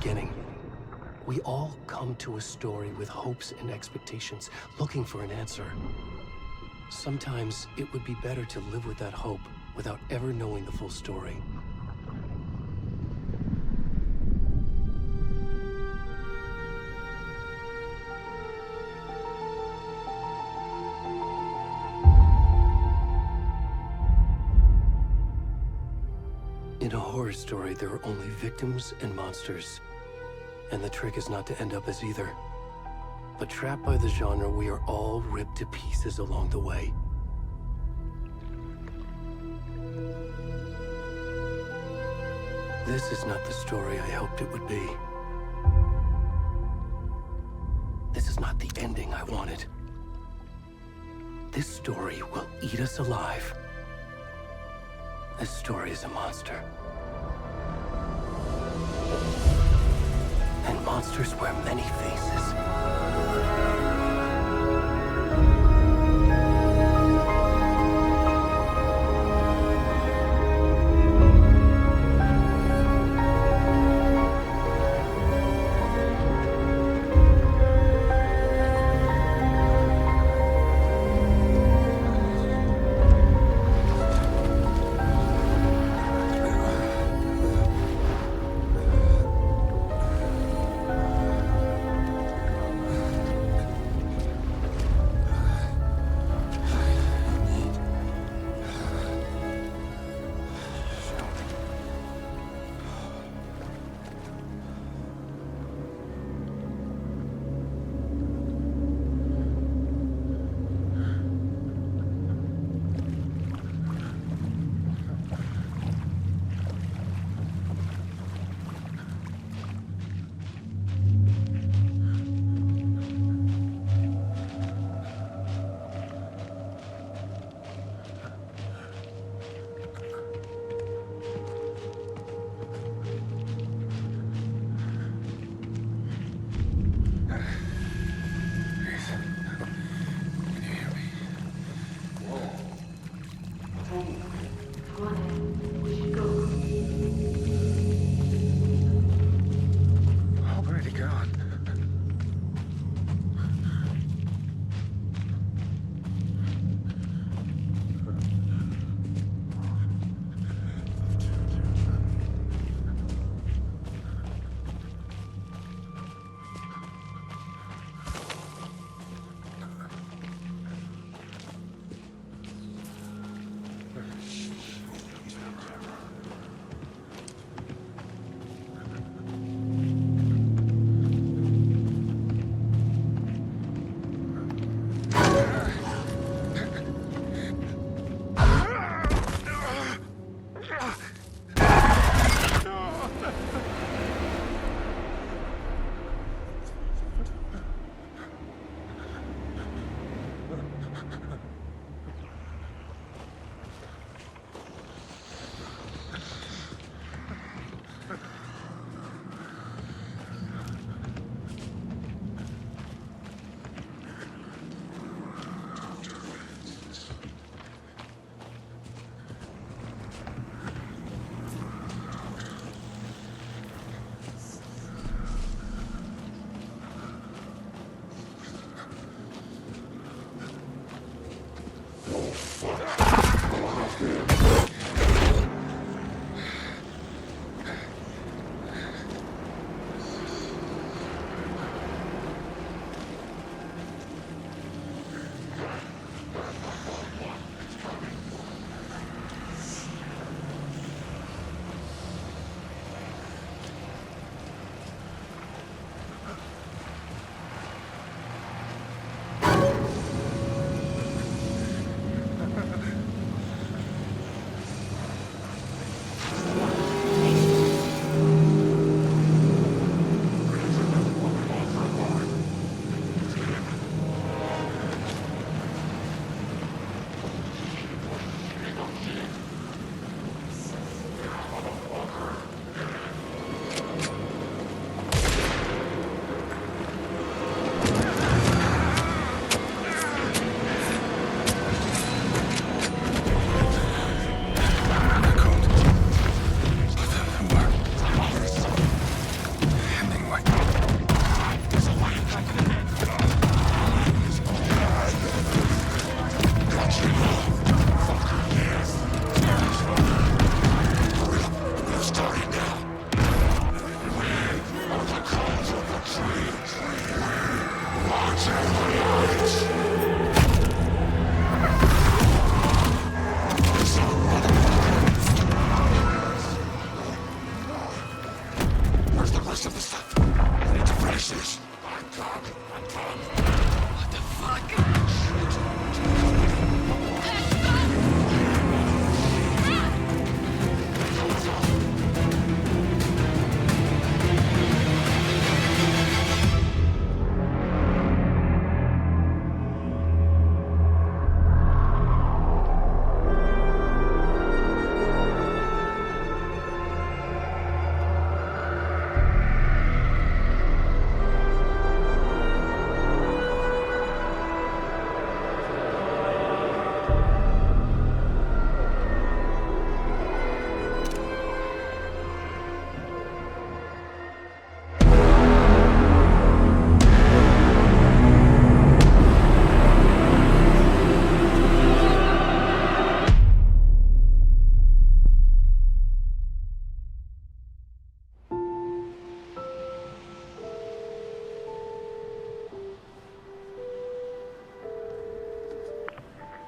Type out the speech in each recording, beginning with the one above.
beginning. We all come to a story with hopes and expectations, looking for an answer. Sometimes it would be better to live with that hope without ever knowing the full story. In a horror story, there are only victims and monsters. And the trick is not to end up as either. But trapped by the genre, we are all ripped to pieces along the way. This is not the story I hoped it would be. This is not the ending I wanted. This story will eat us alive. This story is a monster. And monsters wear many faces.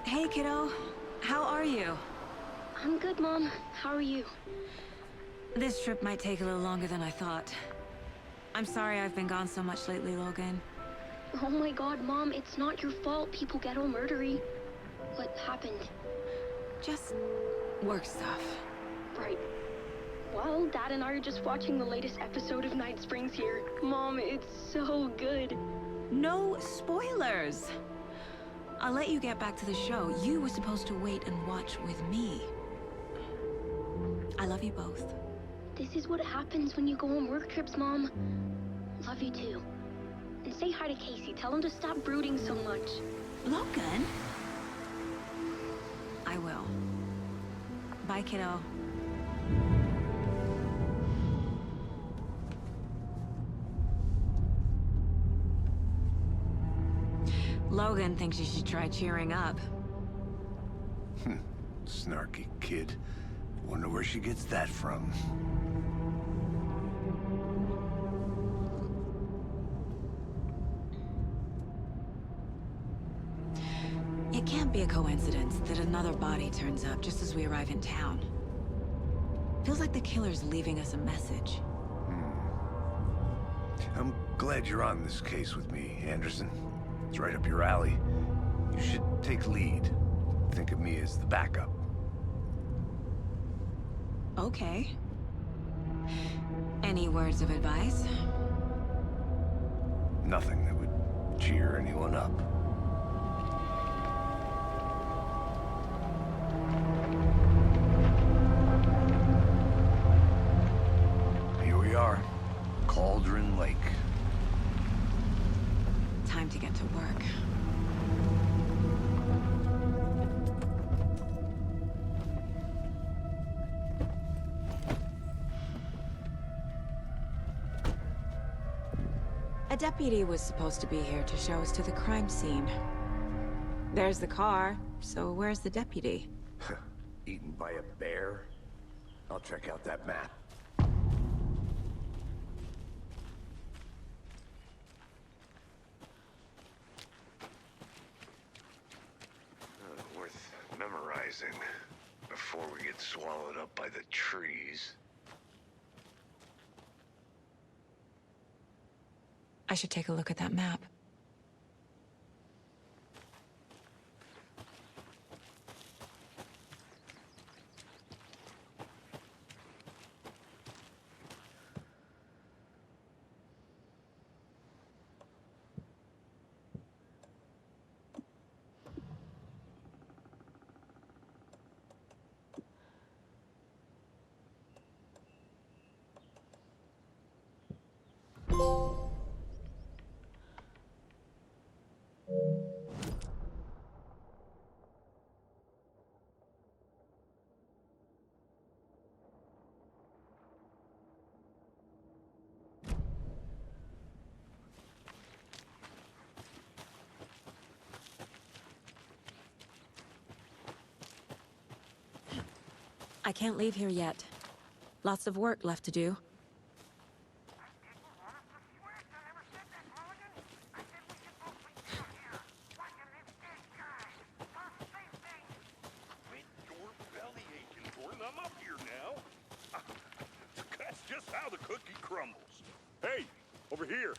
Hey, kiddo. How are you? I'm good, Mom. How are you? This trip might take a little longer than I thought. I'm sorry I've been gone so much lately, Logan. Oh my god, Mom, it's not your fault people get all murdery. What happened? Just work stuff. Right. Well, Dad and I are just watching the latest episode of Night Springs here. Mom, it's so good. No spoilers! I'll let you get back to the show. You were supposed to wait and watch with me. I love you both. This is what happens when you go on work trips, Mom. Love you too. And say hi to Casey. Tell him to stop brooding so much. Logan? I will. Bye, kiddo. Logan thinks you should try cheering up. Snarky kid. Wonder where she gets that from. It can't be a coincidence that another body turns up just as we arrive in town. Feels like the killer's leaving us a message. I'm glad you're on this case with me, Anderson. It's right up your alley. You should take lead. Think of me as the backup. Okay. Any words of advice? Nothing that would cheer anyone up. Here we are. Cauldron Lake. Time to get to work. A deputy was supposed to be here to show us to the crime scene. There's the car, so where's the deputy? Eaten by a bear? I'll check out that map. Worth memorizing before we get swallowed up by the trees. I should take a look at that map. I can't leave here yet. Lots of work left to do. I'm up here now. That's just how the cookie crumbles. Hey, over here.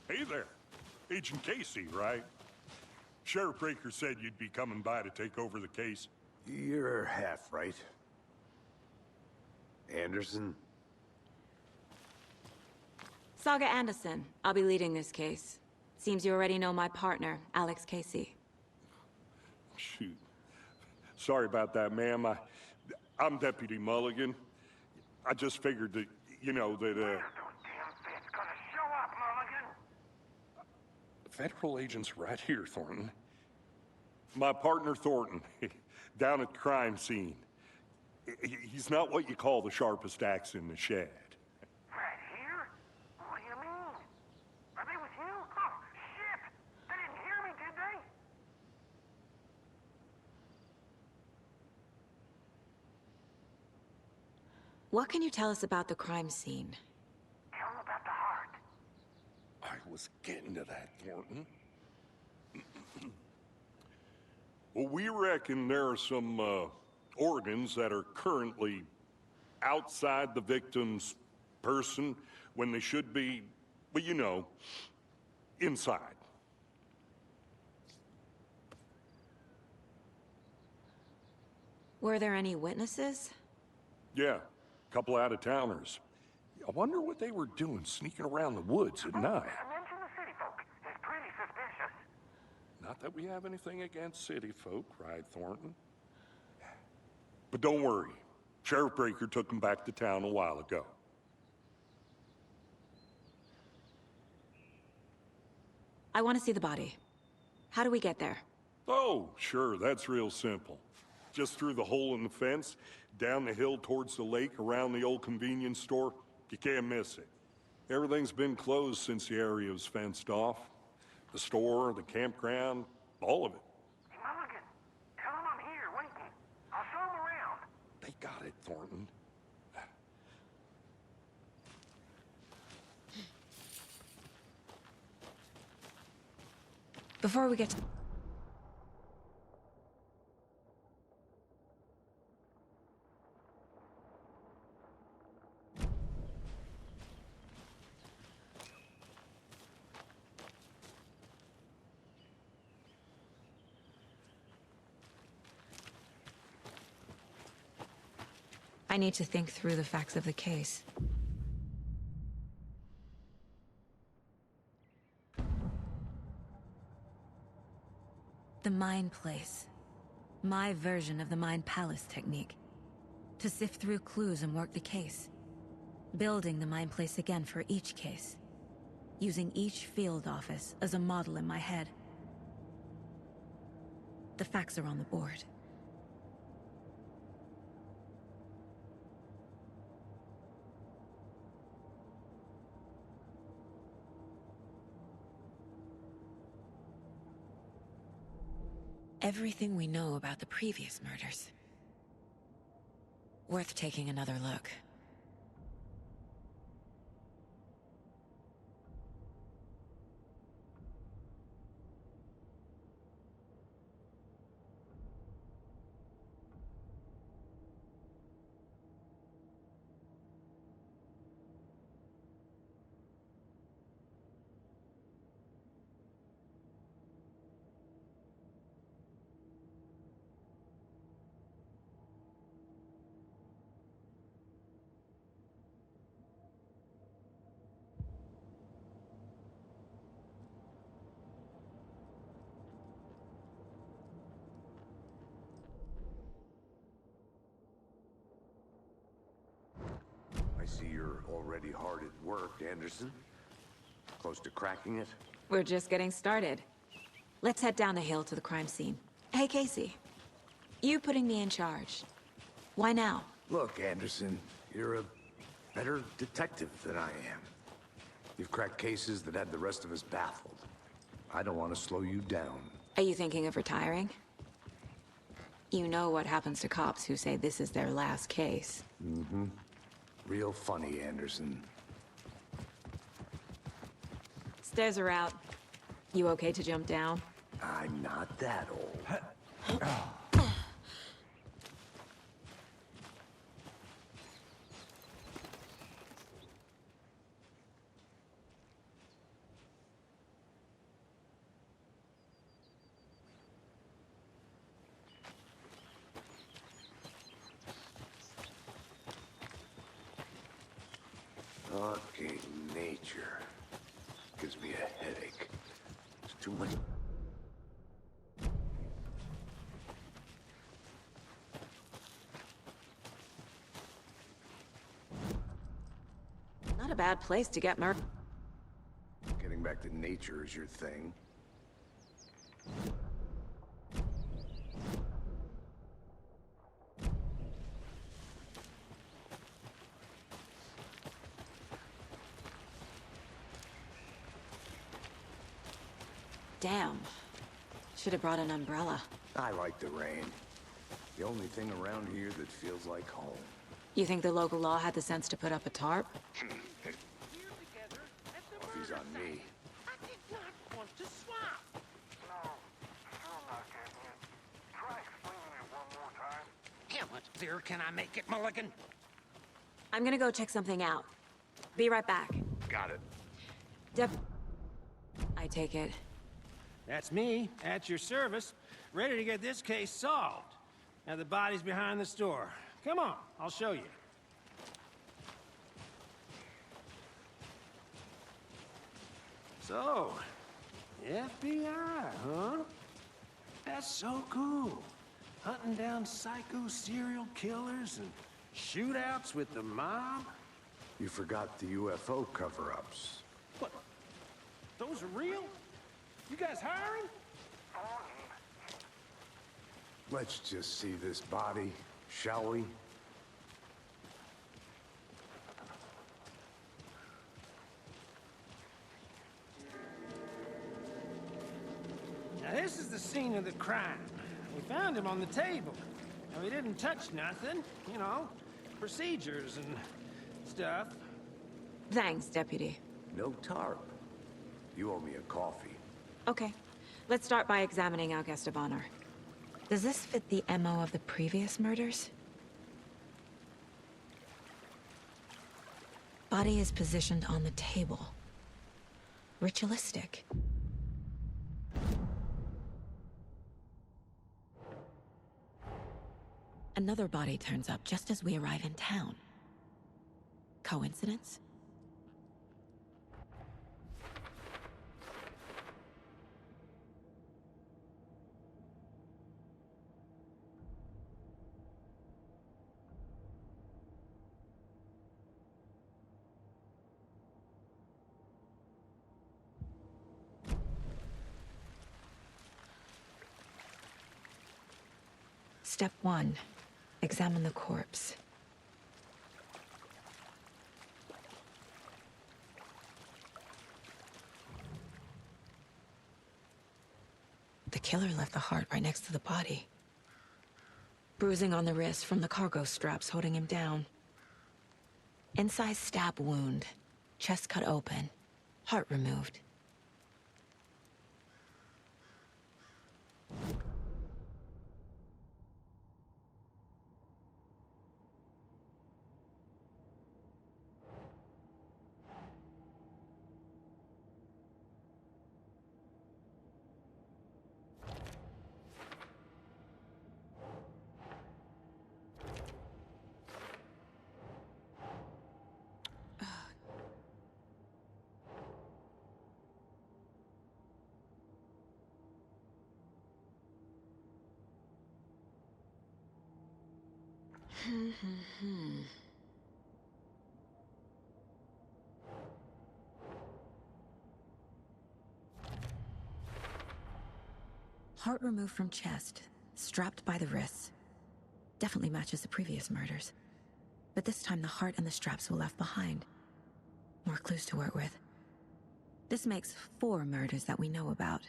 Hey there. Agent Casey, right? Sheriff Breaker said you'd be coming by to take over the case. You're half right. Anderson? Saga Anderson. I'll be leading this case. Seems you already know my partner, Alex Casey. Shoot. Sorry about that, ma'am. I'm Deputy Mulligan. I just figured that, you know, that, Federal agent's right here, Thornton. My partner, Thornton, down at the crime scene. He's not what you call the sharpest axe in the shed. Right here? What do you mean? Are they with you? Oh, shit! They didn't hear me, did they? What can you tell us about the crime scene? Tell them about the heart. I was getting to that, Thornton. Well, we reckon there are some organs that are currently outside the victim's person when they should be, well, you know, inside. Were there any witnesses? Yeah, a couple out-of-towners. I wonder what they were doing sneaking around the woods at night. Mention the city folk. It's pretty suspicious. Not that we have anything against city folk, cried Thornton. But don't worry. Sheriff Breaker took them back to town a while ago. I want to see the body. How do we get there? Oh, sure, that's real simple. Just through the hole in the fence, down the hill towards the lake, around the old convenience store. You can't miss it. Everything's been closed since the area was fenced off. The store, the campground, all of it. Hey, Mulligan, tell him I'm here waiting. I'll show him around. They got it, Thornton. Before we get to... I need to think through the facts of the case. The Mind Place. My version of the Mind Palace technique. To sift through clues and work the case. Building the Mind Place again for each case. Using each field office as a model in my head. The facts are on the board. Everything we know about the previous murders. Worth taking another look. I see you're already hard at work, Anderson. Close to cracking it? We're just getting started. Let's head down the hill to the crime scene. Hey, Casey. You putting me in charge. Why now? Look, Anderson, you're a better detective than I am. You've cracked cases that had the rest of us baffled. I don't want to slow you down. Are you thinking of retiring? You know what happens to cops who say this is their last case. Mm-hmm. Real funny, Anderson. Stairs are out. You okay to jump down? I'm not that old. Okay, nature. Gives me a headache. There's too much... Not a bad place to get murdered. Getting back to nature is your thing. Damn. Should have brought an umbrella. I like the rain. The only thing around here that feels like home. You think the local law had the sense to put up a tarp? If he's on me. easier can I make it, Mulligan? I'm gonna go check something out. Be right back. Got it. I take it. That's me, at your service, ready to get this case solved. Now the body's behind the store. Come on, I'll show you. So, FBI, huh? That's so cool. Hunting down psycho serial killers and shootouts with the mob. You forgot the UFO cover-ups. What? Those are real? You guys hiring? Let's just see this body, shall we? Now this is the scene of the crime. We found him on the table. Now he didn't touch nothing, you know, procedures and stuff. Thanks, Deputy. No tarp. You owe me a coffee. Okay. Let's start by examining our guest of honor. Does this fit the MO of the previous murders? Body is positioned on the table. Ritualistic. Another body turns up just as we arrive in town. Coincidence? Step 1. Examine the corpse. The killer left the heart right next to the body. Bruising on the wrist from the cargo straps holding him down. Incised stab wound. Chest cut open. Heart removed. Heart removed from chest, strapped by the wrists. Definitely matches the previous murders. But this time the heart and the straps were left behind. More clues to work with. This makes 4 murders that we know about.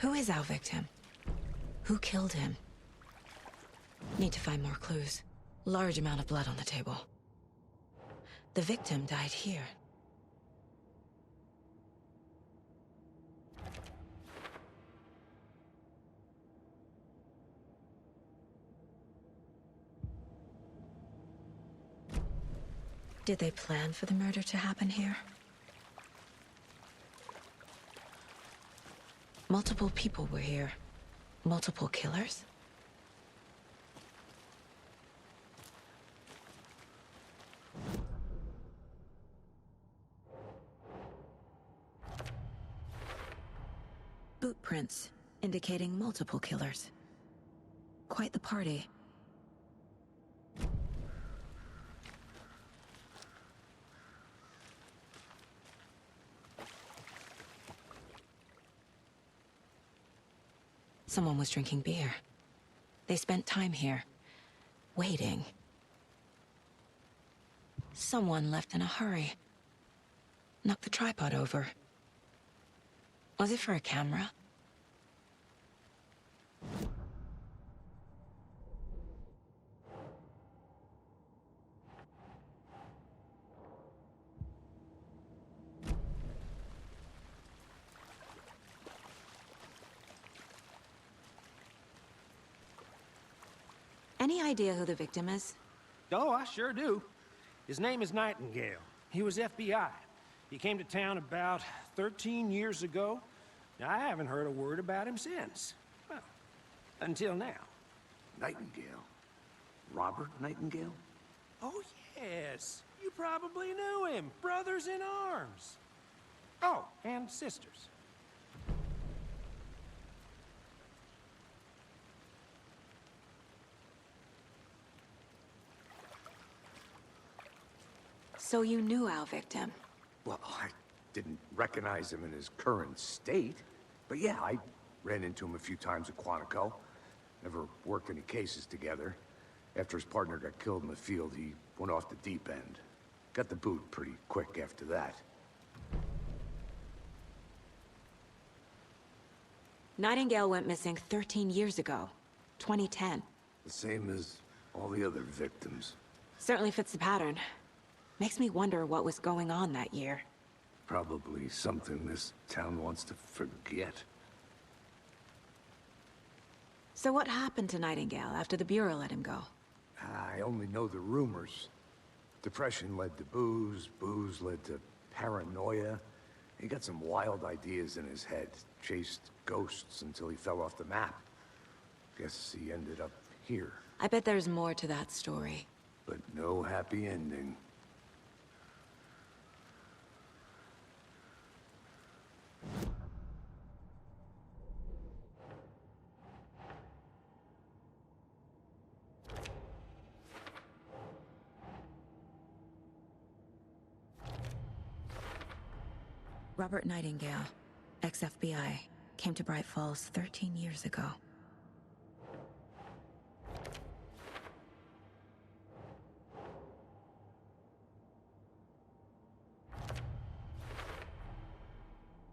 Who is our victim? Who killed him? Need to find more clues. Large amount of blood on the table. The victim died here. Did they plan for the murder to happen here? Multiple people were here. Multiple killers? Boot prints, indicating multiple killers. Quite the party. Someone was drinking beer. They spent time here, waiting. Someone left in a hurry. Knocked the tripod over. Was it for a camera? Any idea who the victim is? Oh, I sure do. His name is Nightingale. He was FBI. He came to town about 13 years ago. Now, I haven't heard a word about him since. Well, until now. Nightingale? Robert Nightingale? Oh, yes. You probably knew him. Brothers in arms. Oh, and sisters. So you knew our victim? Well, I didn't recognize him in his current state. But yeah, I ran into him a few times at Quantico. Never worked any cases together. After his partner got killed in the field, he went off the deep end. Got the boot pretty quick after that. Nightingale went missing 13 years ago. 2010. The same as all the other victims. Certainly fits the pattern. Makes me wonder what was going on that year. Probably something this town wants to forget. So what happened to Nightingale after the Bureau let him go? I only know the rumors. Depression led to booze, booze led to paranoia. He got some wild ideas in his head, chased ghosts until he fell off the map. Guess he ended up here, I bet there's more to that story. but no happy ending. Robert Nightingale, ex-FBI, came to Bright Falls 13 years ago.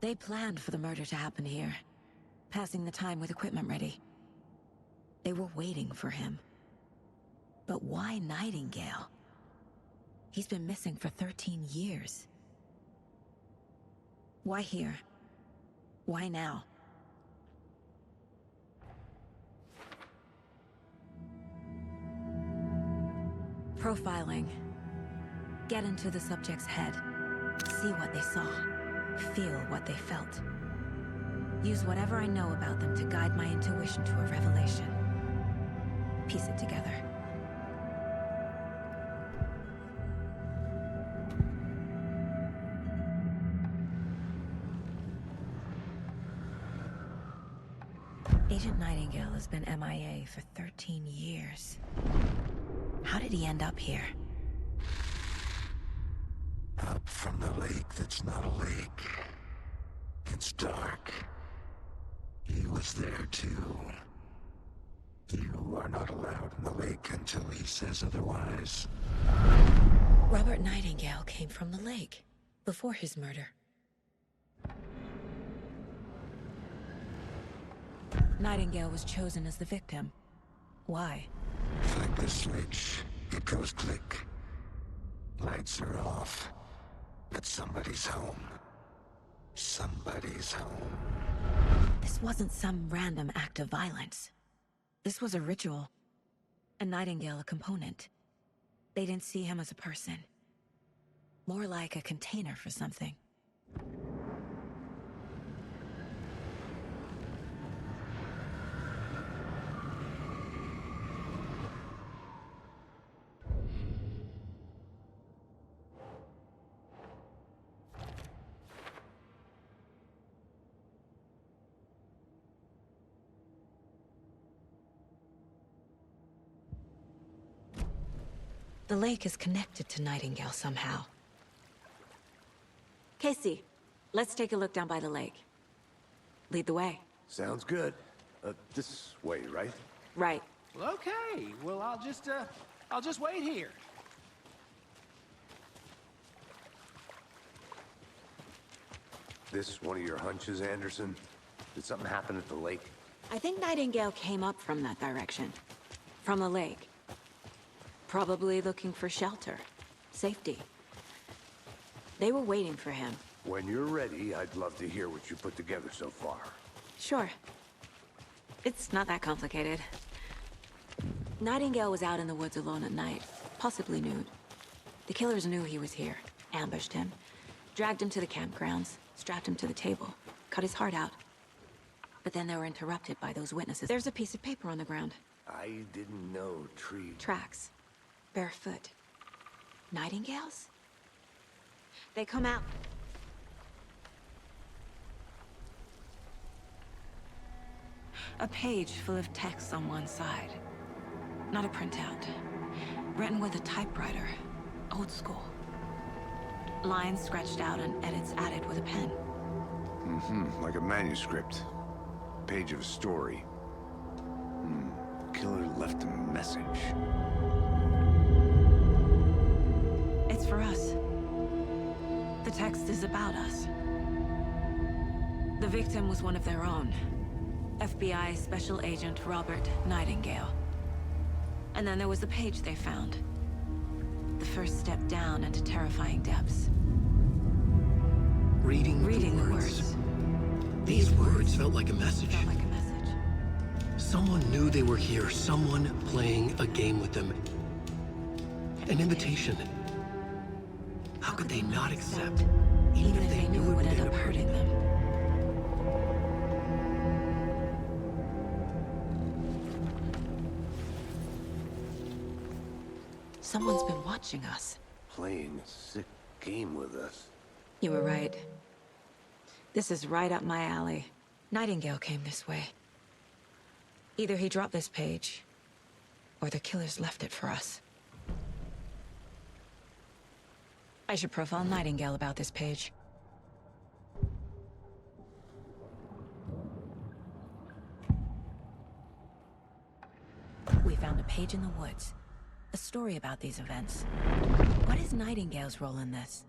They planned for the murder to happen here, passing the time with equipment ready. They were waiting for him. But why Nightingale? He's been missing for 13 years. Why here? Why now? Profiling. Get into the subject's head. See what they saw. Feel what they felt. Use whatever I know about them to guide my intuition to a revelation. Piece it together. Agent Nightingale has been MIA for 13 years. How did he end up here? Up from the lake that's not a lake. It's dark. He was there too. You are not allowed in the lake until he says otherwise. Robert Nightingale came from the lake, before his murder. Nightingale was chosen as the victim. Why? Flick the switch. It goes click. Lights are off. But somebody's home. Somebody's home. This wasn't some random act of violence. This was a ritual. And Nightingale a component. They didn't see him as a person. More like a container for something. The lake is connected to Nightingale somehow. Casey, let's take a look down by the lake. Lead the way. Sounds good. This way, right? Right. Well, okay. Well, I'll just wait here. This one of your hunches, Anderson? Did something happen at the lake? I think Nightingale came up from that direction. From the lake. Probably looking for shelter. Safety. They were waiting for him. When you're ready, I'd love to hear what you put together so far. Sure. It's not that complicated. Nightingale was out in the woods alone at night, possibly nude. The killers knew he was here, ambushed him, dragged him to the campgrounds, strapped him to the table, cut his heart out. But then they were interrupted by those witnesses. There's a piece of paper on the ground. I didn't know tree... Tracks. Barefoot. Nightingales? They come out. A page full of text on one side. Not a printout. Written with a typewriter. Old school. Lines scratched out and edits added with a pen. Like a manuscript. Page of a story. Killer left a message. It's for us. The text is about us. The victim was one of their own. FBI Special Agent Robert Nightingale. And then there was the page they found. The first step down into terrifying depths. Reading the words. These words felt like a message. Felt like a message. Someone knew they were here. Someone playing a game with them. An invitation. How could they not accept? Even if they knew it would end up hurting them. Someone's been watching us. Playing a sick game with us. You were right. This is right up my alley. Nightingale came this way. Either he dropped this page, or the killers left it for us. I should profile Nightingale about this page. We found a page in the woods. A story about these events. What is Nightingale's role in this?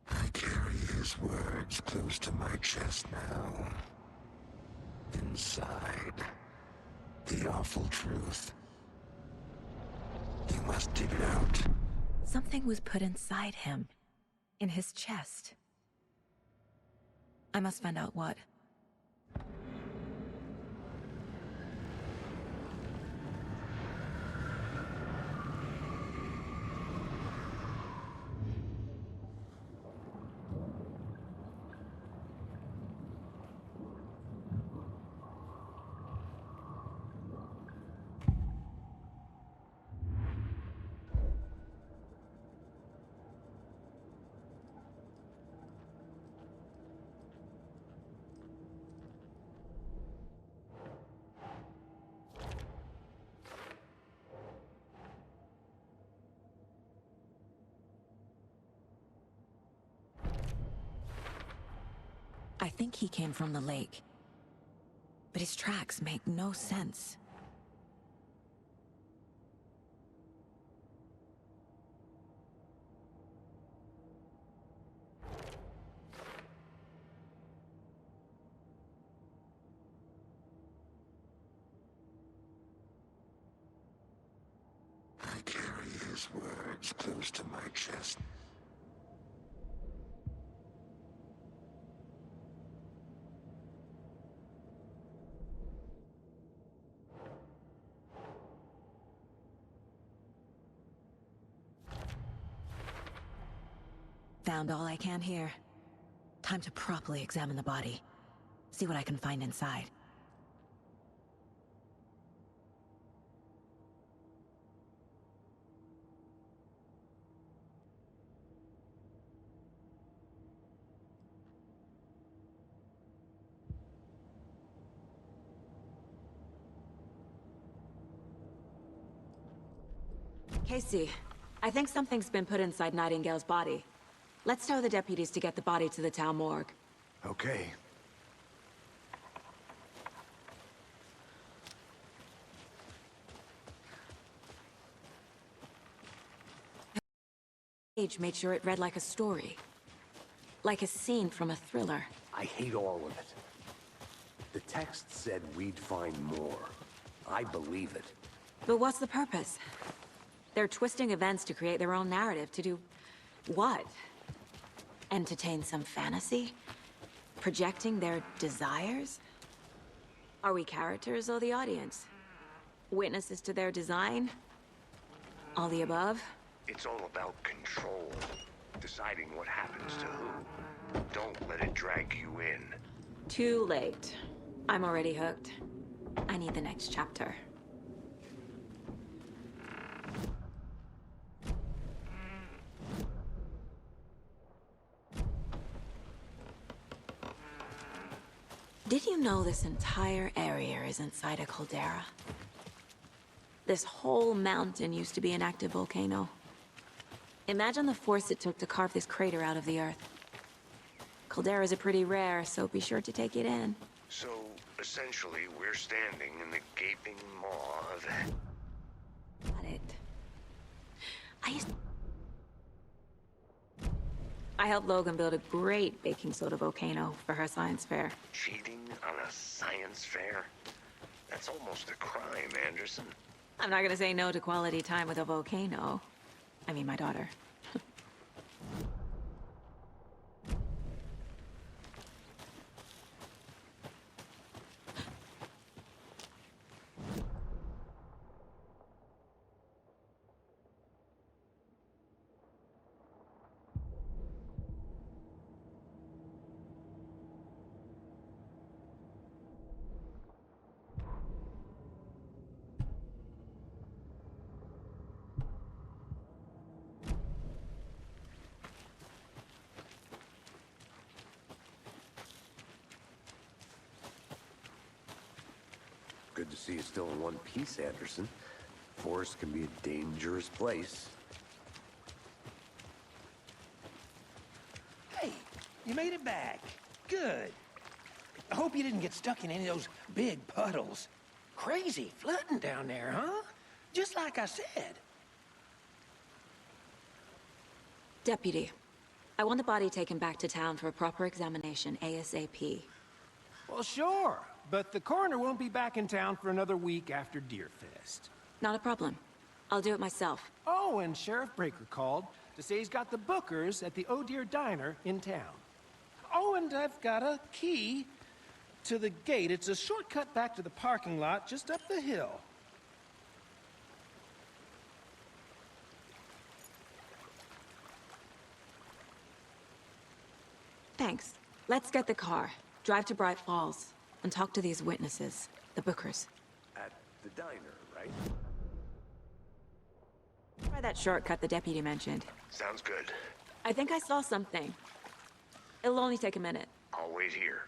I carry his words close to my chest now. Inside, the awful truth. You must dig it out. Something was put inside him. In his chest. I must find out what. I think he came from the lake. But his tracks make no sense. I carry his words close to my chest. Found all I can here. Time to properly examine the body. See what I can find inside. Casey, I think something's been put inside Nightingale's body. Let's tell the deputies to get the body to the town morgue. Okay. Page made sure it read like a story. Like a scene from a thriller. I hate all of it. The text said we'd find more. I believe it. But what's the purpose? They're twisting events to create their own narrative. To do what? Entertain some fantasy? Projecting their desires? Are we characters or the audience? Witnesses to their design? All the above? It's all about control. Deciding what happens to who. Don't let it drag you in. Too late. I'm already hooked. I need the next chapter. Did you know this entire area is inside a caldera? This whole mountain used to be an active volcano. Imagine the force it took to carve this crater out of the earth. Calderas are pretty rare, so be sure to take it in. So, essentially, we're standing in the gaping maw of... Got it. I helped Logan build a great baking soda volcano for her science fair. Cheating on a science fair? That's almost a crime, Anderson. I'm not gonna say no to quality time with a volcano. I mean, my daughter. Good to see you still in one piece, Anderson. Forest can be a dangerous place. Hey, you made it back. Good. I hope you didn't get stuck in any of those big puddles. Crazy flooding down there, huh? Just like I said. Deputy, I want the body taken back to town for a proper examination ASAP. Well, sure. But the coroner won't be back in town for another week after Deerfest. Not a problem. I'll do it myself. Oh, and Sheriff Breaker called to say he's got the Bookers at the Oh Dear Diner in town. Oh, and I've got a key to the gate. It's a shortcut back to the parking lot just up the hill. Thanks. Let's get the car, drive to Bright Falls, and talk to these witnesses, the Bookers. At the diner, right? Try that shortcut the deputy mentioned. Sounds good. I think I saw something. It'll only take a minute. I'll wait here.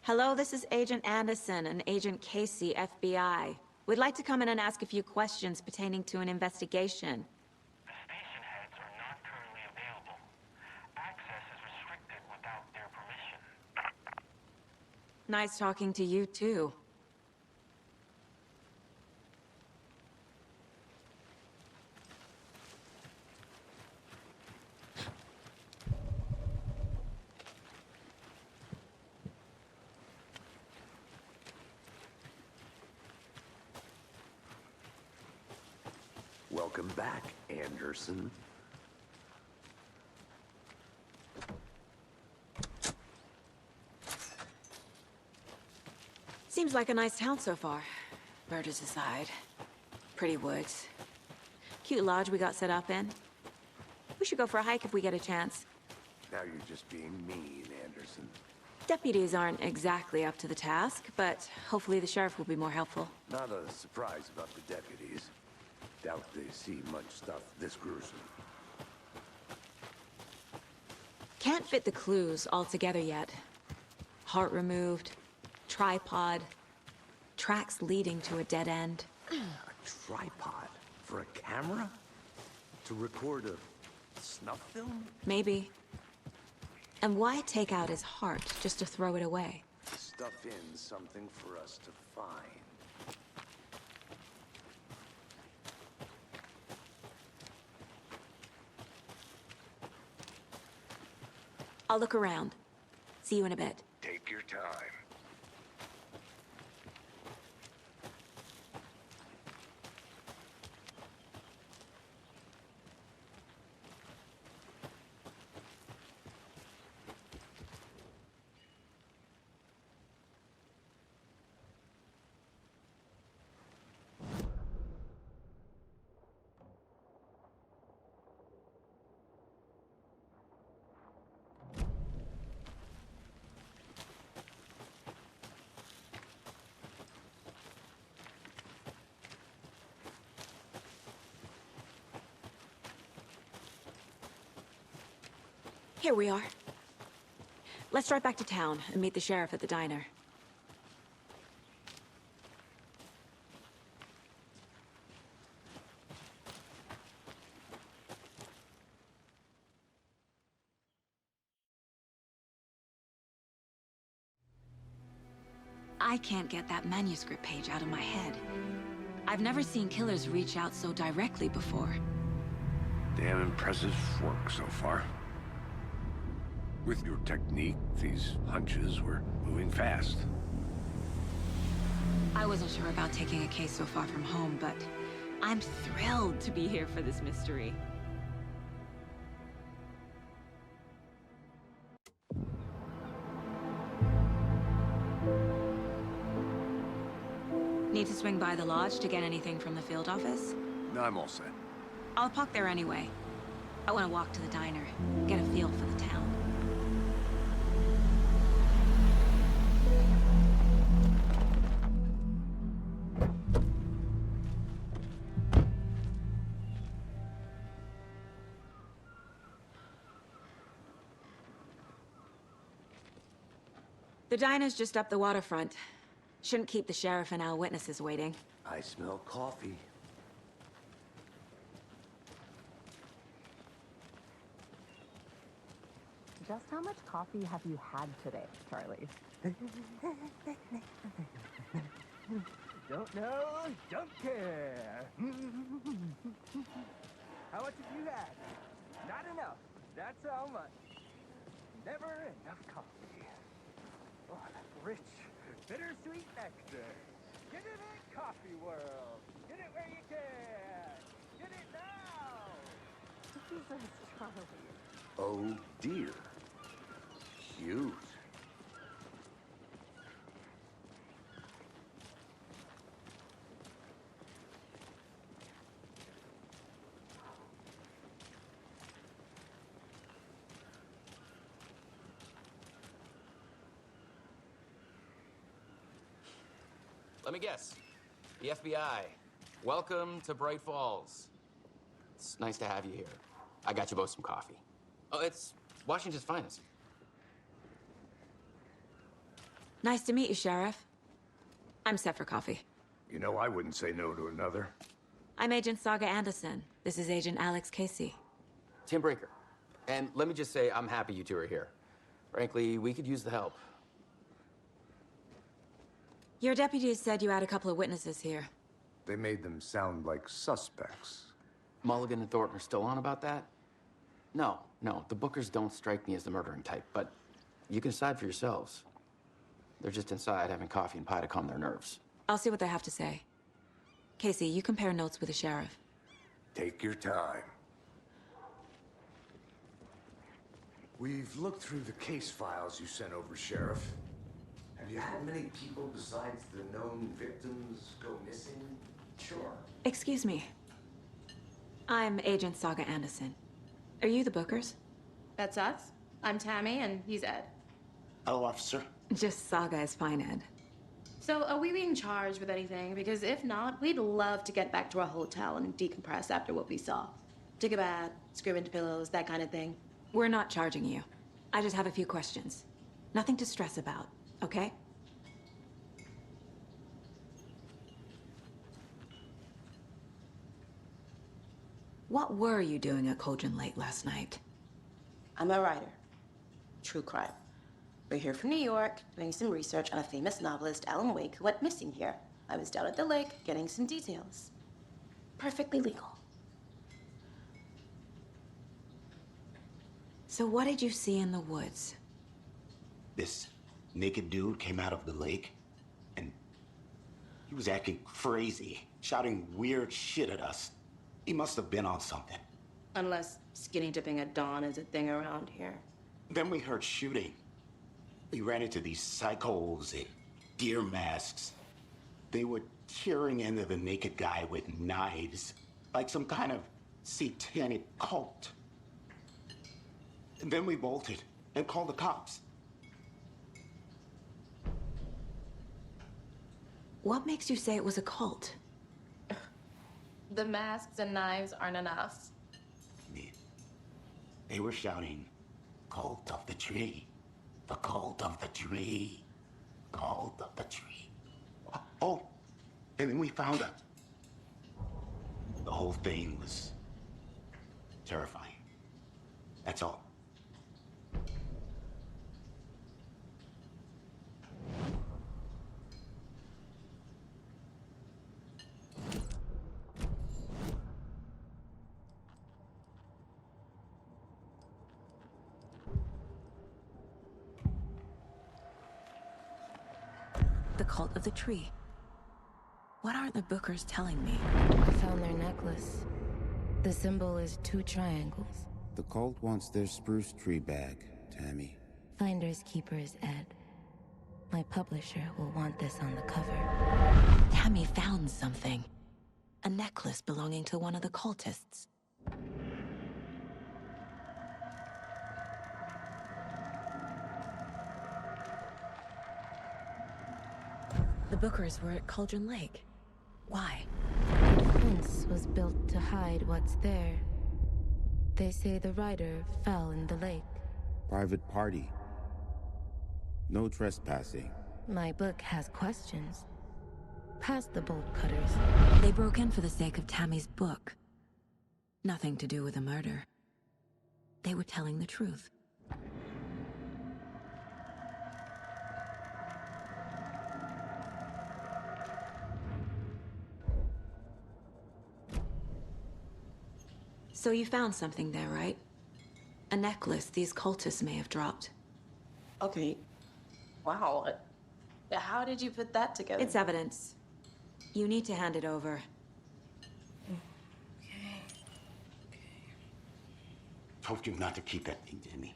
Hello, this is Agent Anderson and Agent Casey, FBI. We'd like to come in and ask a few questions pertaining to an investigation. The station heads are not currently available. Access is restricted without their permission. Nice talking to you, too. Welcome back, Anderson. Seems like a nice town so far. Murders aside. Pretty woods. Cute lodge we got set up in. We should go for a hike if we get a chance. Now you're just being mean, Anderson. Deputies aren't exactly up to the task, but hopefully the sheriff will be more helpful. Not a surprise about the deputies. Doubt they see much stuff this gruesome. Can't fit the clues all together yet. Heart removed, tripod, tracks leading to a dead end. A tripod? for a camera? To record a snuff film? Maybe. And why take out his heart just to throw it away? Stuff in something for us to find. I'll look around. See you in a bit. Take your time. Here we are. Let's drive back to town and meet the sheriff at the diner. I can't get that manuscript page out of my head. I've never seen killers reach out so directly before. Damn impressive work so far. With your technique, these hunches were moving fast. I wasn't sure about taking a case so far from home, but I'm thrilled to be here for this mystery. Need to swing by the lodge to get anything from the field office? No, I'm all set. I'll park there anyway. I want to walk to the diner, get a feel for the town. The diner's just up the waterfront. Shouldn't keep the sheriff and our witnesses waiting. I smell coffee. Just how much coffee have you had today, Charlie? Don't know, don't care. How much have you had? Not enough. That's how much. Never enough coffee. Oh, that rich, bittersweet nectar. Get it in Coffee World. Get it where you can. Get it now. Jesus, Charlie. Oh dear. Cute. Let me guess. The FBI. Welcome to Bright Falls. It's nice to have you here. I got you both some coffee. Oh, it's Washington's finest. Nice to meet you, Sheriff. I'm set for coffee. You know, I wouldn't say no to another. I'm Agent Saga Anderson. This is Agent Alex Casey. Tim Brinker. And let me just say, I'm happy you two are here. Frankly, we could use the help. Your deputies said you had a couple of witnesses here. They made them sound like suspects. Mulligan and Thornton are still on about that? No, the Bookers don't strike me as the murdering type, but you can decide for yourselves. They're just inside having coffee and pie to calm their nerves. I'll see what they have to say. Casey, you compare notes with the sheriff. Take your time. We've looked through the case files you sent over, Sheriff. Have you had many people besides the known victims go missing? Sure. Excuse me. I'm Agent Saga Anderson. Are you the Bookers? That's us. I'm Tammy, and he's Ed. Hello, officer. Just Saga is fine, Ed. So, are we being charged with anything? Because if not, we'd love to get back to our hotel and decompress after what we saw. Take a bath, scream into pillows, that kind of thing. We're not charging you. I just have a few questions. Nothing to stress about, okay? What were you doing at Cauldron Lake last night? I'm a writer. True crime. We're here from New York, doing some research on a famous novelist, Alan Wake, who went missing here. I was down at the lake, getting some details. Perfectly legal. So what did you see in the woods? This naked dude came out of the lake, and he was acting crazy, shouting weird shit at us. He must have been on something. Unless skinny dipping at dawn is a thing around here. Then we heard shooting. We ran into these psychos in deer masks. They were tearing into the naked guy with knives, like some kind of satanic cult. And then we bolted and called the cops. What makes you say it was a cult? The masks and knives aren't enough. They were shouting, "Cult of the tree, the cult of the tree, cult of the tree." Oh, and then we found out. The whole thing was terrifying. That's all. The cult of the tree. What aren't the Bookers telling me? I found their necklace. The symbol is 2 triangles. The cult wants their spruce tree back, Tammy. Finders keepers, Ed. My publisher will want this on the cover. Tammy found something. A necklace belonging to one of the cultists. The Bookers were at Cauldron Lake. Why? The fence was built to hide what's there. They say the rider fell in the lake. Private party. No trespassing. My book has questions. Past the bolt cutters. They broke in for the sake of Tammy's book. Nothing to do with a murder. They were telling the truth. So you found something there, right? A necklace these cultists may have dropped. Okay. Wow. How did you put that together? It's evidence. You need to hand it over. Told you not to keep that thing, Jimmy.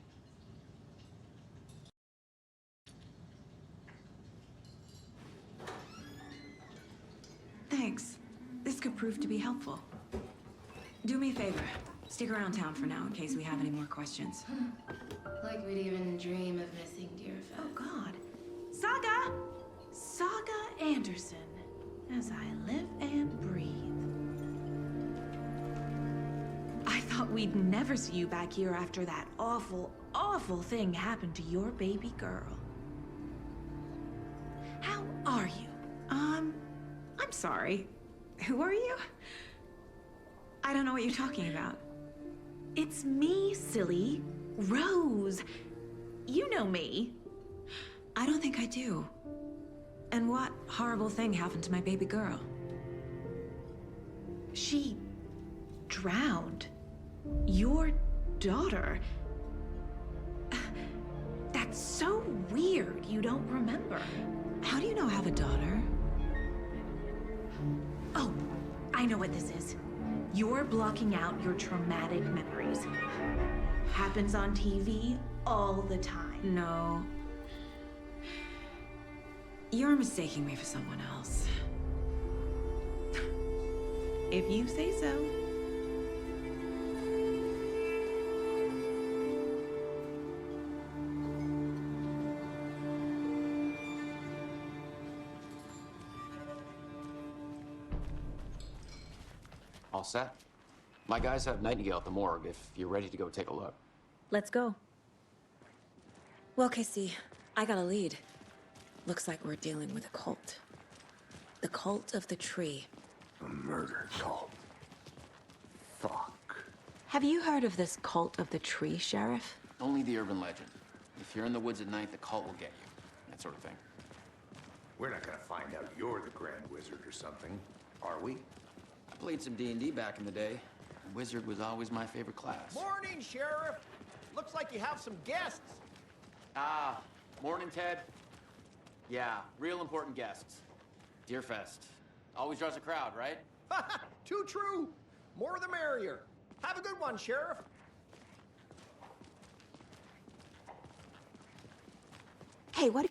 Thanks. This could prove to be helpful. Do me a favor. Stick around town for now in case we have any more questions. Like we'd even dream of missing Deerfest. Oh, God. Saga! Saga Anderson. As I live and breathe. I thought we'd never see you back here after that awful, awful thing happened to your baby girl. How are you? I'm sorry. Who are you? I don't know what you're talking about. It's me, silly. Rose. You know me. I don't think I do. And what horrible thing happened to my baby girl? She drowned. Your daughter. That's so weird you don't remember. How do you know I have a daughter? Oh, I know what this is. You're blocking out your traumatic memories. Happens on TV all the time. No. You're mistaking me for someone else. If you say so. All set? My guys have Nightingale at the morgue if you're ready to go take a look. Let's go. Well, Casey, I got a lead. Looks like we're dealing with a cult. The cult of the tree. A murder cult. Fuck. Have you heard of this cult of the tree, Sheriff? Only the urban legend. If you're in the woods at night, the cult will get you. That sort of thing. We're not gonna find out you're the Grand Wizard or something, are we? I played some D&D back in the day. Wizard was always my favorite class. Morning, Sheriff. Looks like you have some guests. Ah, morning, Ted. Yeah, real important guests. Deerfest. Always draws a crowd, right? Too true. More the merrier. Have a good one, Sheriff. Hey, what?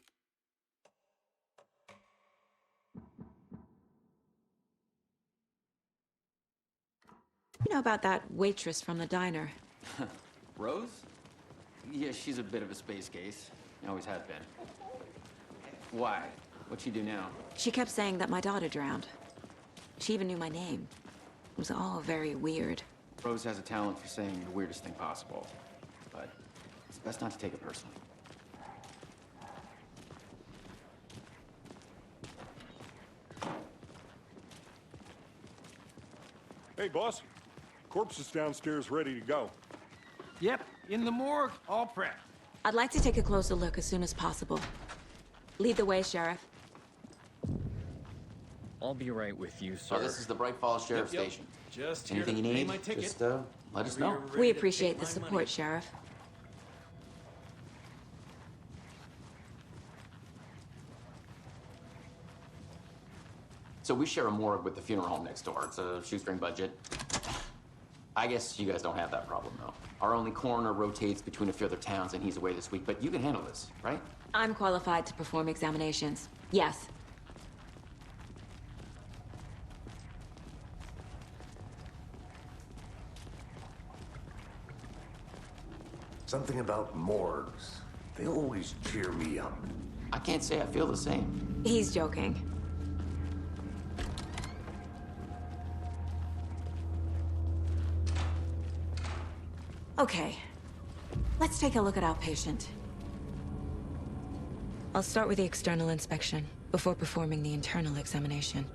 You know about that waitress from the diner? Rose? Yeah, she's a bit of a space case. Always has been. Why? What'd she do now? She kept saying that my daughter drowned. She even knew my name. It was all very weird. Rose has a talent for saying the weirdest thing possible. But it's best not to take it personally. Hey, boss. Corpse is downstairs ready to go. Yep, in the morgue, all prepped. I'd like to take a closer look as soon as possible. Lead the way, Sheriff. I'll be right with you, sir. Oh, this is the Bright Falls Sheriff Station. Just anything you here to pay need, my ticket. just let us know. We appreciate the support, Sheriff. So we share a morgue with the funeral home next door. It's a shoestring budget. I guess you guys don't have that problem, though. Our only coroner rotates between a few other towns, and he's away this week, but you can handle this, right? I'm qualified to perform examinations. Yes. Something about morgues. They always cheer me up. I can't say I feel the same. He's joking. Okay, let's take a look at our patient. I'll start with the external inspection before performing the internal examination.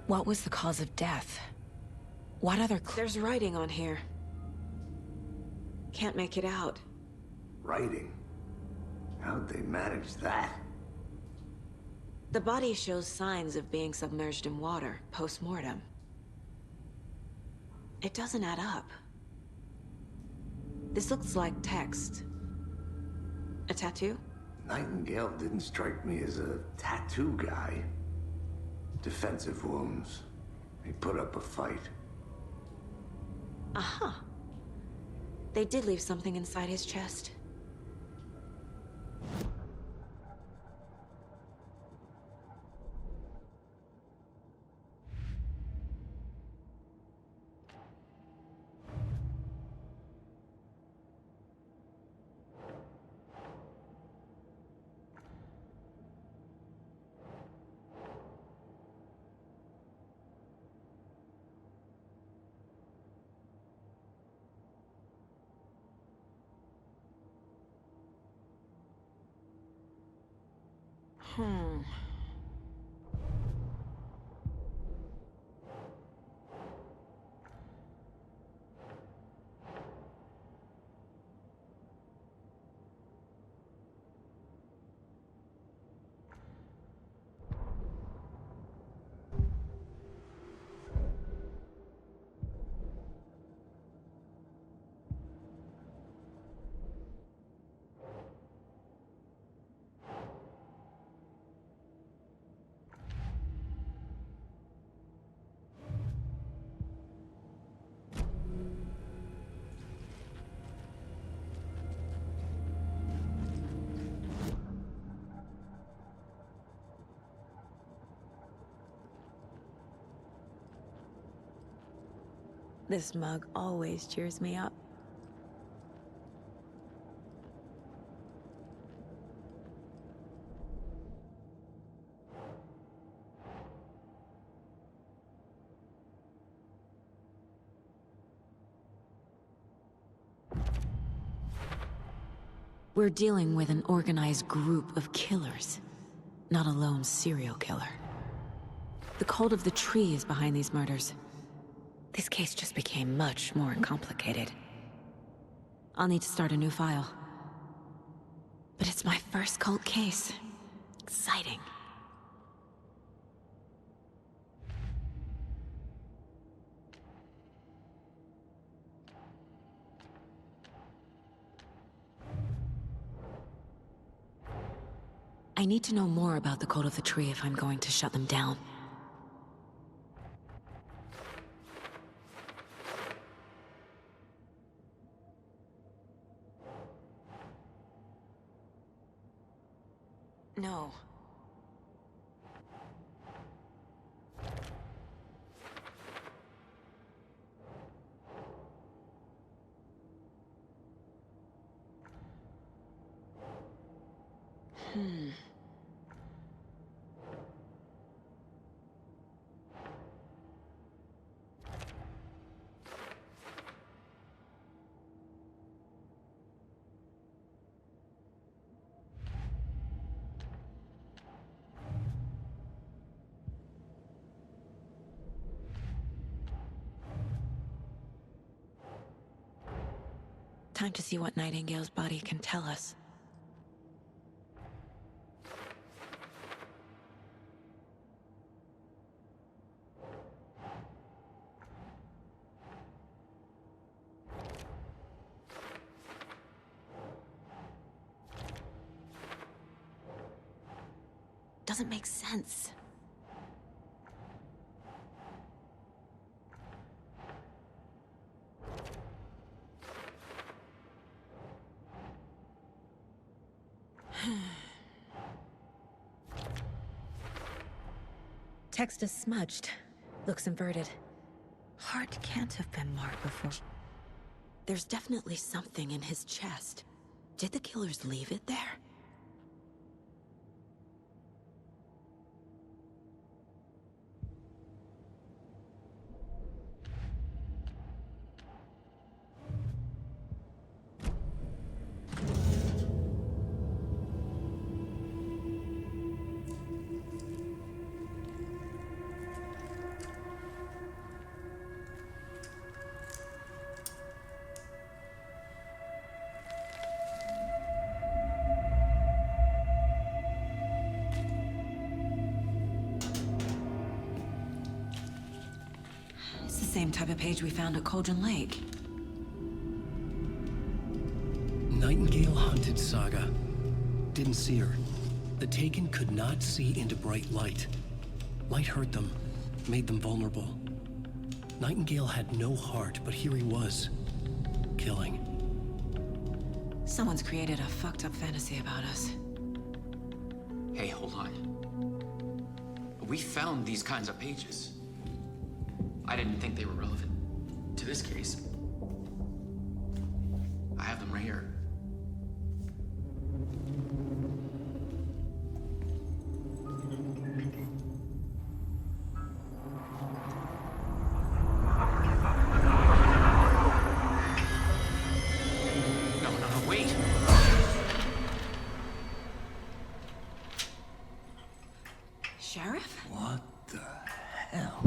What was the cause of death? What other There's writing on here. Can't make it out. Writing? How'd they manage that? The body shows signs of being submerged in water post-mortem. It doesn't add up. This looks like text. A tattoo? Nightingale didn't strike me as a tattoo guy. Defensive wounds. He put up a fight. Aha. They did leave something inside his chest. This mug always cheers me up. We're dealing with an organized group of killers, not a lone serial killer. The cult of the tree is behind these murders. This case just became much more complicated. I'll need to start a new file. But it's my first cult case. Exciting. I need to know more about the Code of the Tree if I'm going to shut them down. No. Time to see what Nightingale's body can tell us. Doesn't make sense. Text is smudged. Looks inverted. Heart can't have been marked before. There's definitely something in his chest. Did the killers leave it there? Same type of page we found at Cauldron Lake. Nightingale hunted Saga. Didn't see her. The Taken could not see into bright light. Light hurt them, made them vulnerable. Nightingale had no heart, but here he was, killing. Someone's created a fucked up fantasy about us. Hey, hold on. We found these kinds of pages. I didn't think they were relevant to this case. I have them right here. No, wait! Sheriff? What the hell?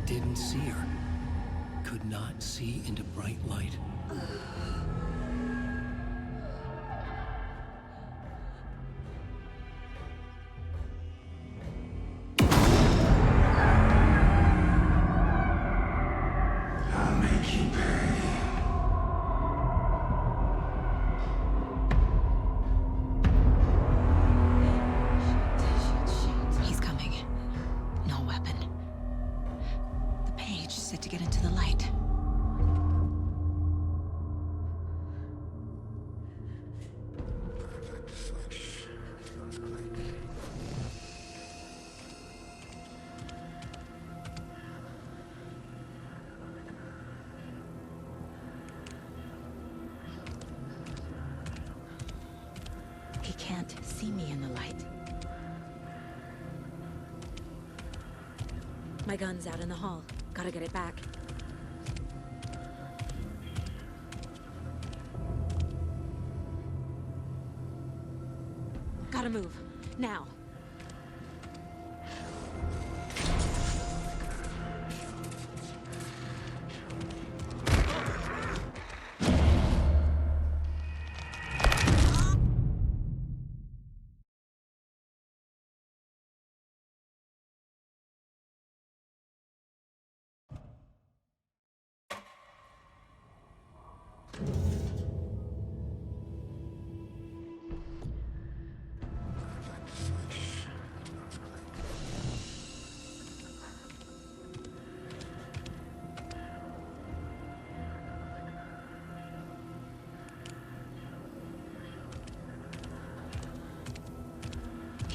Didn't see her. Could not see into bright light. I'll make you pay. He's coming. No weapon. The page set to get into the light. see me in the light. My gun's out in the hall. Gotta get it back. Gotta move. Now.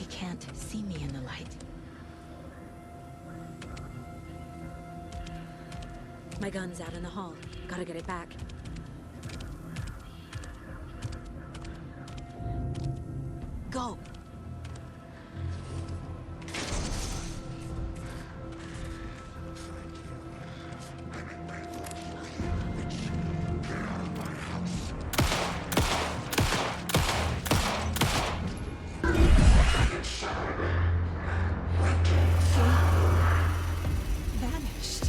Can't see me in the light. My gun's out in the hall. Gotta get it back. Go! Vanished.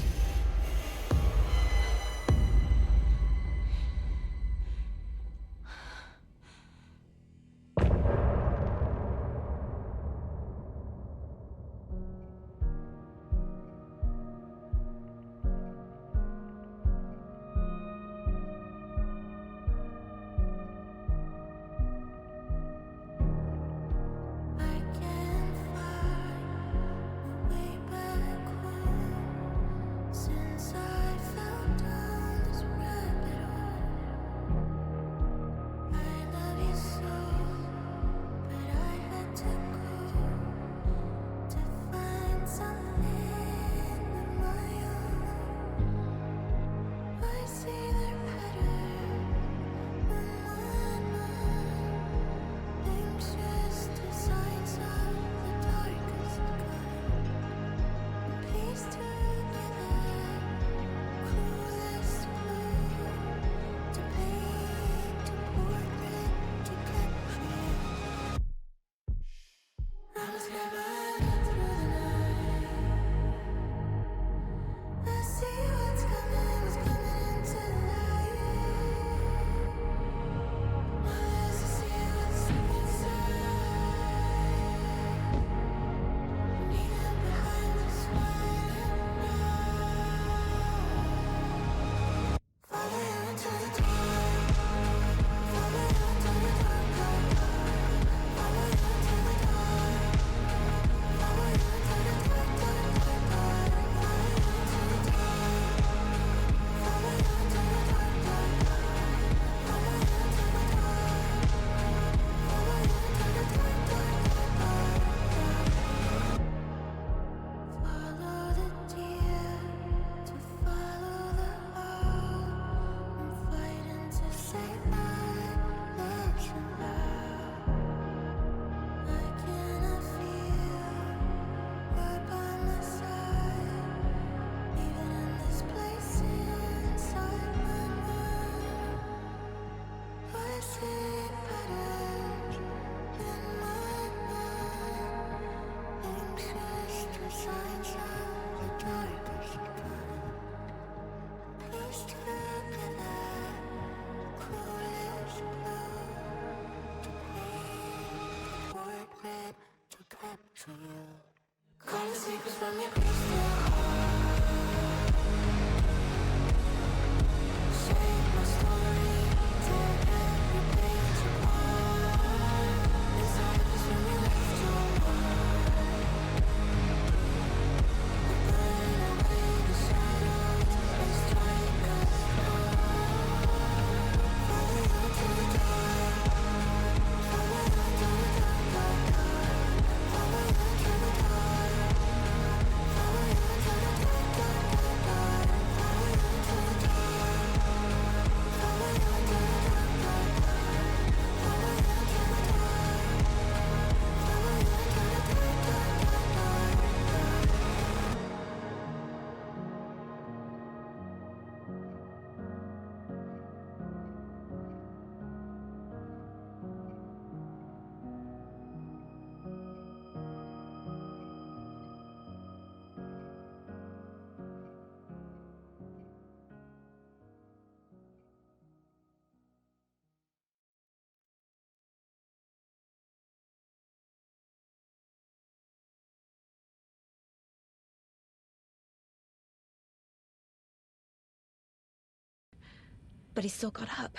But he still got up.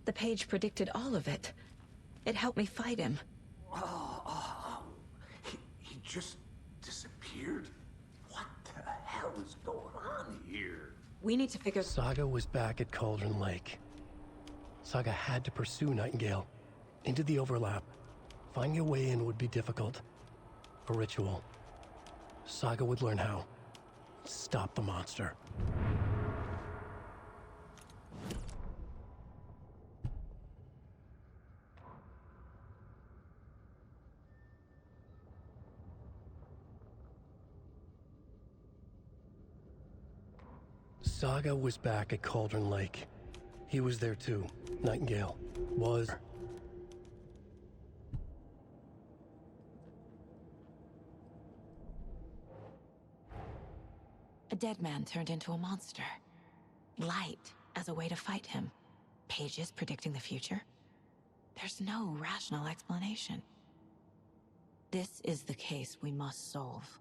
The page predicted all of it. It helped me fight him. He just disappeared? What the hell is going on here? We need to figure... Saga was back at Cauldron Lake. Saga had to pursue Nightingale. Into the overlap. Finding a way in would be difficult. A ritual. Saga would learn how. Stop the monster. Saga was back at Cauldron Lake. He was there too. Nightingale was... A dead man turned into a monster. Light as a way to fight him. Pages predicting the future. There's no rational explanation. This is the case we must solve.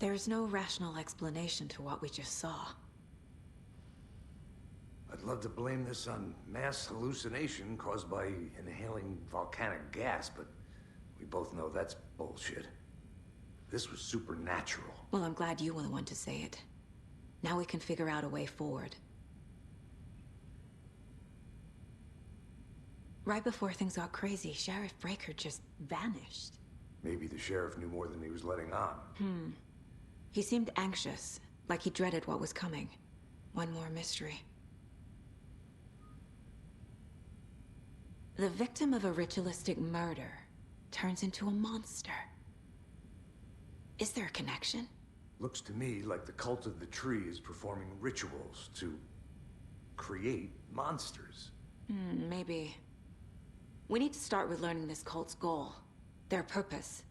There's no rational explanation to what we just saw. I'd love to blame this on mass hallucination caused by inhaling volcanic gas, but we both know that's bullshit. This was supernatural. Well, I'm glad you were the one to say it. Now we can figure out a way forward. Right before things got crazy, Sheriff Breaker just vanished. Maybe the sheriff knew more than he was letting on. He seemed anxious, like he dreaded what was coming. One more mystery. The victim of a ritualistic murder turns into a monster. Is there a connection? Looks to me like the cult of the tree is performing rituals to create monsters. Maybe. We need to start with learning this cult's goal. Their purpose.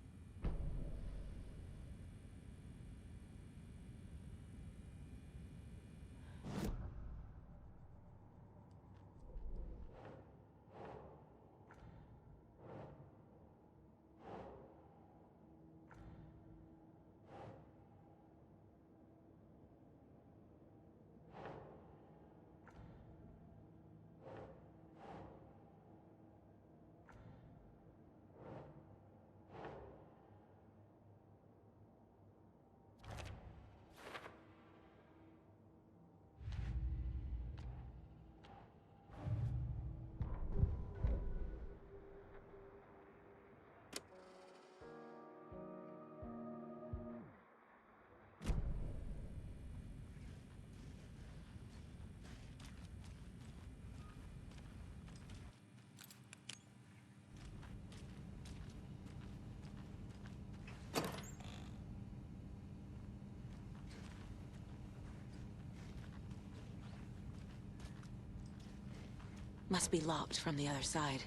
Must be locked from the other side.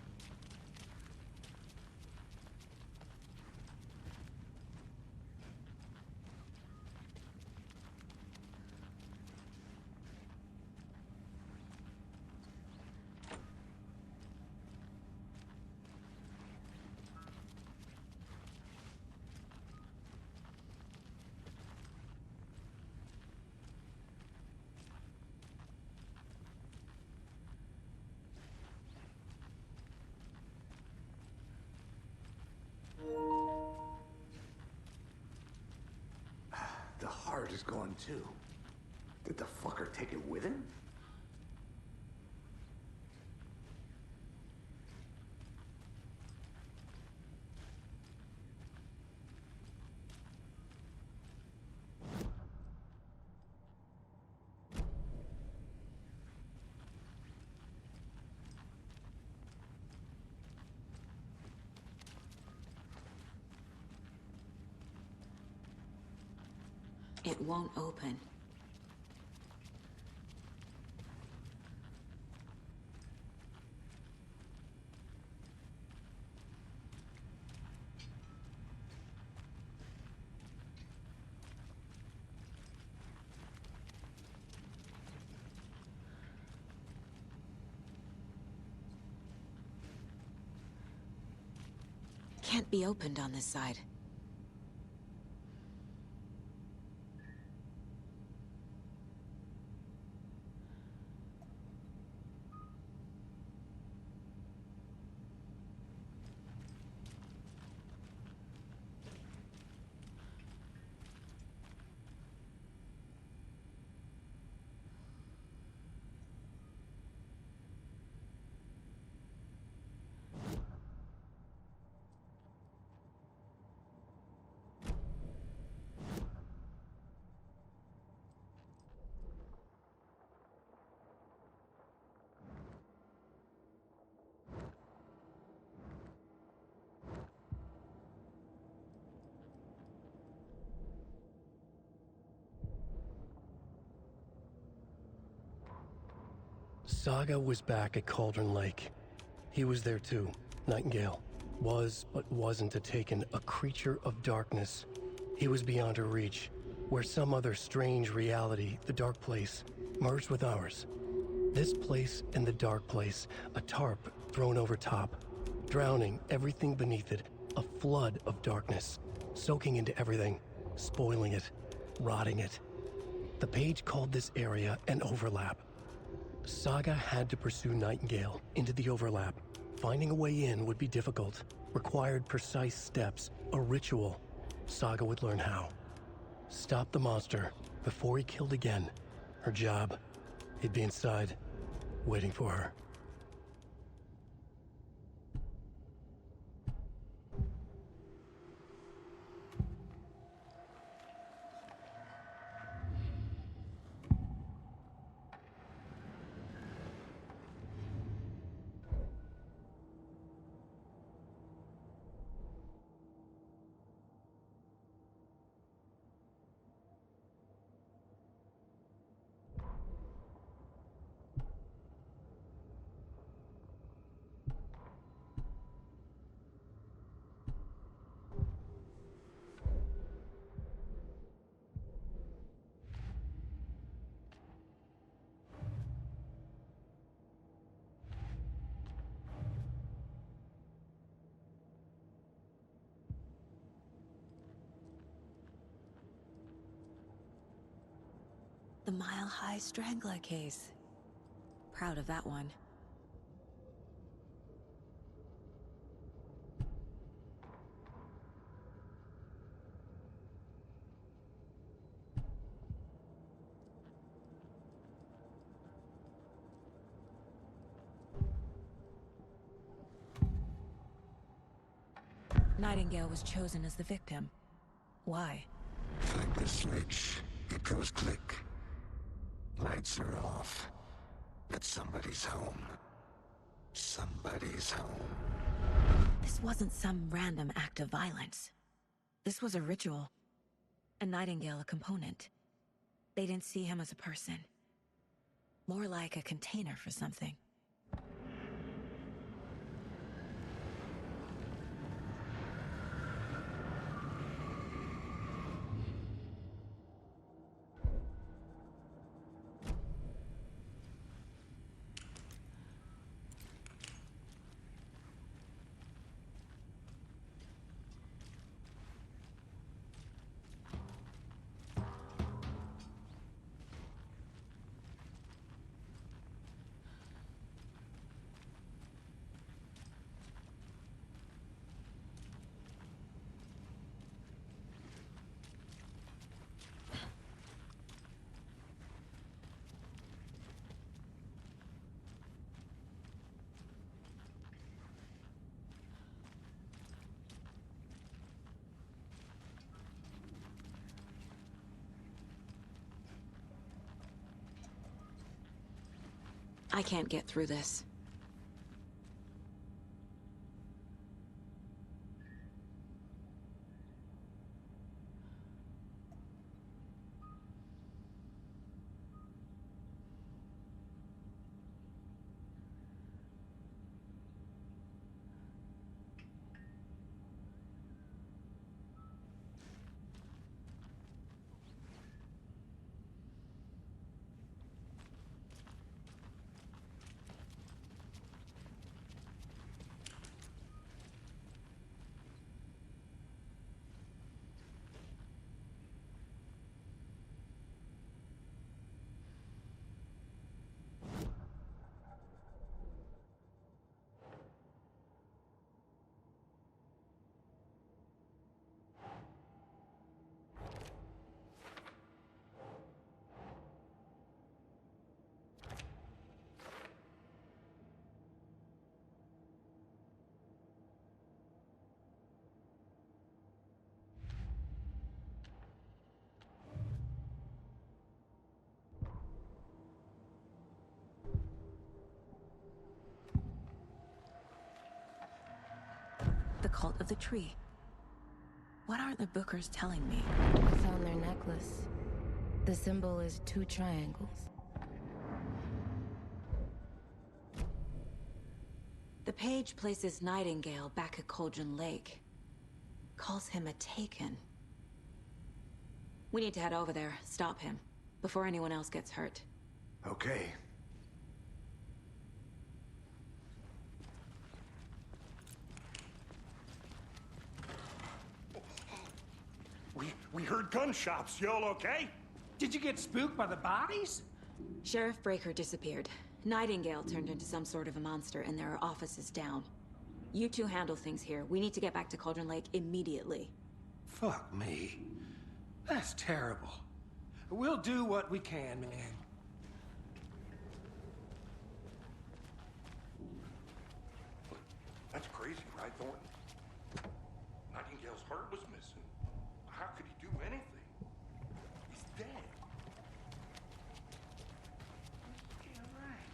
The heart is gone too. Did the fucker take it with him? It won't open. Can't be opened on this side. Saga was back at Cauldron Lake. He was there too, Nightingale. Was, but wasn't a Taken, a creature of darkness. He was beyond her reach, where some other strange reality, the Dark Place, merged with ours. This place and the Dark Place, a tarp thrown over top, drowning everything beneath it, a flood of darkness, soaking into everything, spoiling it, rotting it. The page called this area an overlap. Saga had to pursue Nightingale into the overlap. Finding a way in would be difficult, required precise steps, a ritual. Saga would learn how. Stop the monster before he killed again. Her job. He'd be inside, waiting for her. The Mile High Strangler case. Proud of that one. Nightingale was chosen as the victim. Why? Flick the switch, it goes click. Lights are off. But somebody's home. Somebody's home. This wasn't some random act of violence. This was a ritual. And Nightingale a component. They didn't see him as a person. More like a container for something. I can't get through this. Cult of the Tree. What aren't the Bookers telling me? It's on their necklace. The symbol is 2 triangles. The page places Nightingale back at Cauldron Lake. Calls him a Taken. We need to head over there, stop him, before anyone else gets hurt. Okay. We heard gunshots. Y'all okay? Did you get spooked by the bodies? Sheriff Breaker disappeared. Nightingale turned into some sort of a monster, and there are offices down. You two handle things here. We need to get back to Cauldron Lake immediately. Fuck me. That's terrible. We'll do what we can, man. That's crazy, right, Thornton? Nightingale's heart was missing. How could he do anything? He's dead. Yeah, right.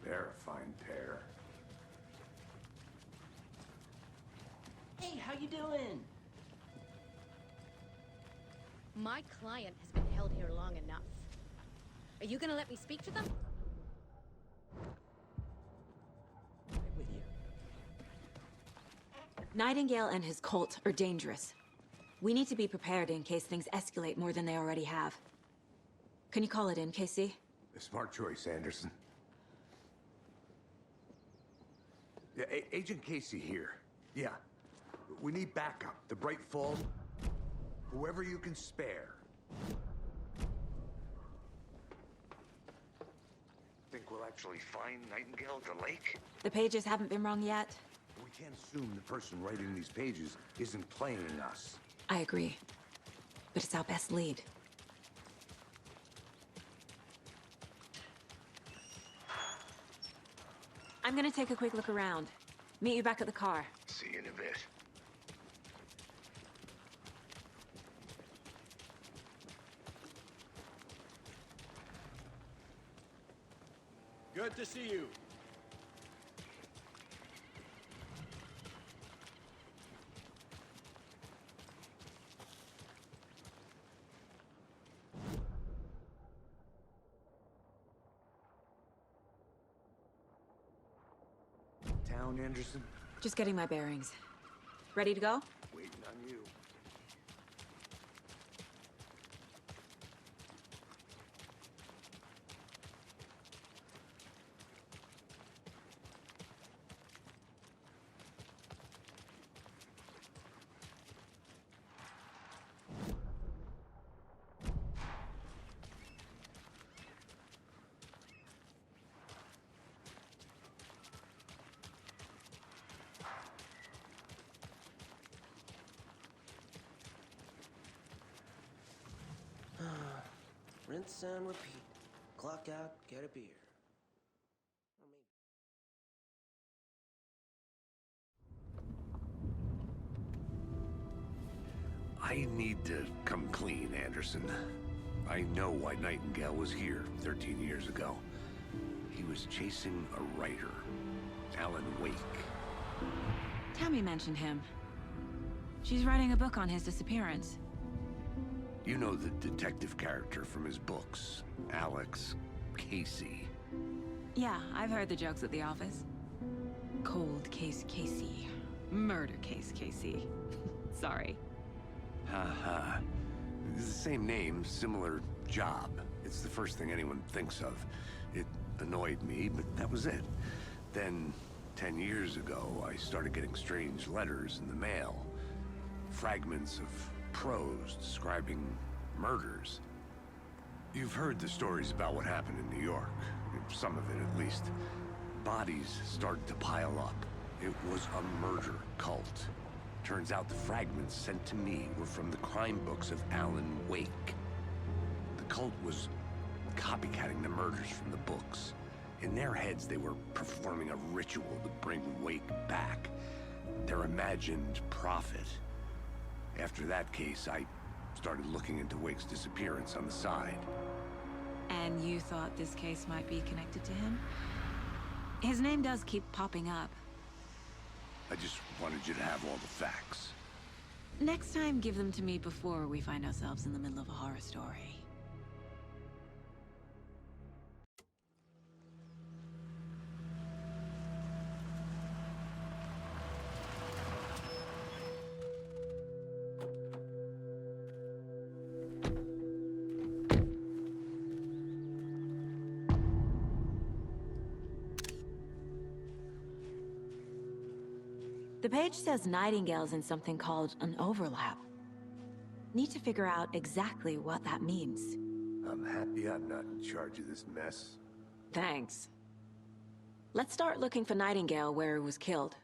They're a fine pair. Hey, how you doing? My client has been held here long enough. Are you gonna let me speak to them? Right with you. Nightingale and his cult are dangerous. We need to be prepared in case things escalate more than they already have. Can you call it in, Casey? A smart choice, Anderson. Yeah, Agent Casey here. Yeah. We need backup. The Bright Fall. Whoever you can spare. Think we'll actually find Nightingale at the lake? The pages haven't been wrong yet. We can't assume the person writing these pages isn't playing us. I agree. But it's our best lead. I'm gonna take a quick look around. Meet you back at the car. See you in a bit. Good to see you. Town, Anderson? Just getting my bearings. Ready to go? Waiting on you. Rinse and repeat. Clock out, get a beer. I need to come clean, Anderson. I know why Nightingale was here 13 years ago. He was chasing a writer, Alan Wake. Tammy mentioned him. She's writing a book on his disappearance. You know the detective character from his books, Alex Casey. Yeah, I've heard the jokes at the office. Cold case Casey. Murder case Casey. Sorry. Haha. It's the same name, similar job. It's the first thing anyone thinks of. It annoyed me, but that was it. Then, 10 years ago, I started getting strange letters in the mail. Fragments of prose describing murders. You've heard the stories about what happened in New York. Some of it, at least. Bodies started to pile up. It was a murder cult. Turns out the fragments sent to me were from the crime books of Alan Wake. The cult was copycatting the murders from the books. In their heads, they were performing a ritual to bring Wake back. Their imagined prophet. After that case, I started looking into Wake's disappearance on the side. And you thought this case might be connected to him? His name does keep popping up. I just wanted you to have all the facts. Next time, give them to me before we find ourselves in the middle of a horror story. The page says Nightingale's in something called an overlap. Need to figure out exactly what that means. I'm happy I'm not in charge of this mess. Thanks. Let's start looking for Nightingale where he was killed.